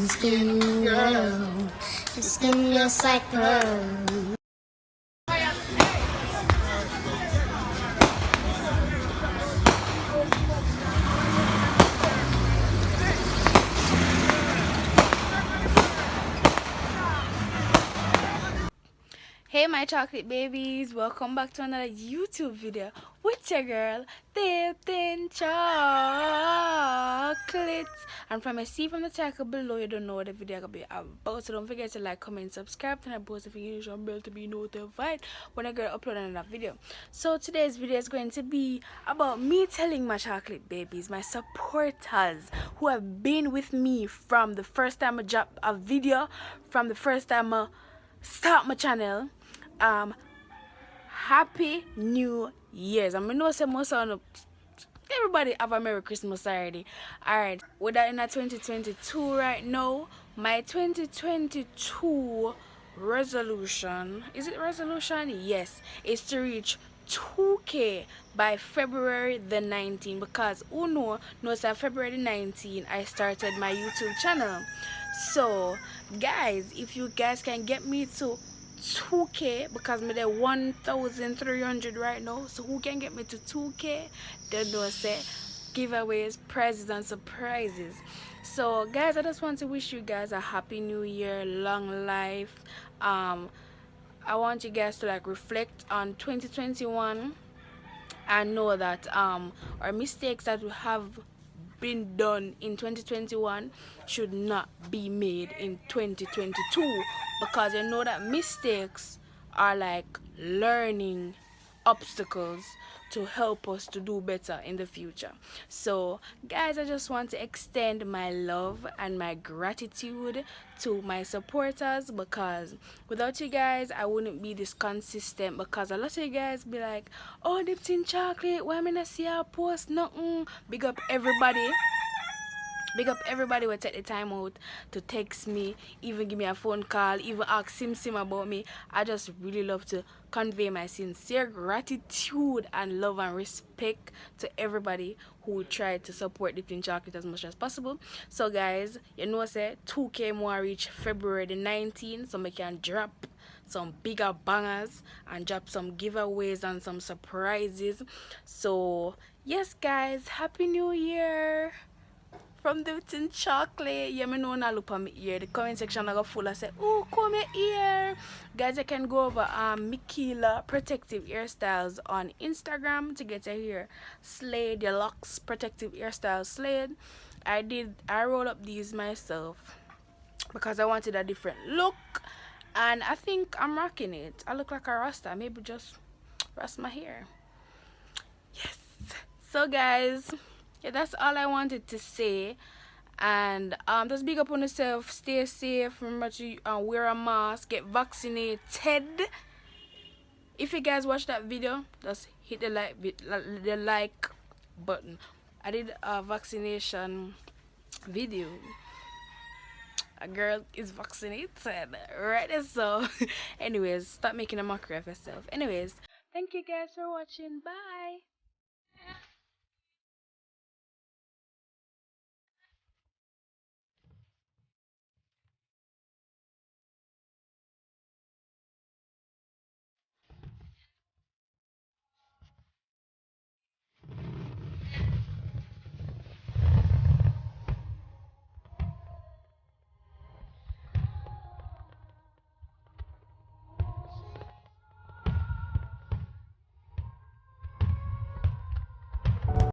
Just give me a cycle. Hey my chocolate babies, welcome back to another YouTube video with your girl Dipped in Chocolate. And from I see from the title below, you don't know what the video gonna be about, so don't forget to like, comment, subscribe, and post the usual bell to be notified when I get upload another video. So today's video is going to be about me telling my chocolate babies, my supporters who have been with me from the first time I drop a video, from the first time I start my channel. Happy New Year's. I mean, no say most of everybody have a Merry Christmas already. Alright, we're in a 2022 right now. My 2022 resolution, is it resolution? Yes, is to reach 2K by February the 19th, because who knows that February the 19th I started my YouTube channel. So guys, if you guys can get me to 2K, because me there 1,300 right now, so who can get me to 2K? Then do say giveaways, prizes and surprises. So guys, I just want to wish you guys a happy new year, long life. I want you guys to like reflect on 2021 and know that our mistakes that we have been done in 2021 should not be made in 2022, because you know that mistakes are like learning obstacles to help us to do better in the future. So guys, I just want to extend my love and my gratitude to my supporters, because without you guys I wouldn't be this consistent, because a lot of you guys be like, oh, Dipped in Chocolate, why me not see her post nothing? Big up everybody will take the time out to text me, even give me a phone call, even ask Sim about me. I just really love to convey my sincere gratitude and love and respect to everybody who tried to support Dipped in Chocolate as much as possible. So guys, you know say 2K more reach February the 19th, so I can drop some bigger bangers and drop some giveaways and some surprises. So yes guys, happy new year from Dipped in Chocolate. Yeah, me know na look on me ear. The comment section I got full. I say, oh, come here. Guys, you can go over Makhalia Protective Hairstyles on Instagram to get your hair slayed, your locks protective hairstyles slayed. I rolled up these myself because I wanted a different look, and I think I'm rocking it. I look like a rasta. Maybe just rust my hair. Yes. So guys, yeah, that's all I wanted to say. And just big up on yourself, stay safe, remember to wear a mask, get vaccinated. If you guys watch that video, just hit the like button. I did a vaccination video. A girl is vaccinated, right? So anyways, stop making a mockery of yourself. Anyways, thank you guys for watching. Bye.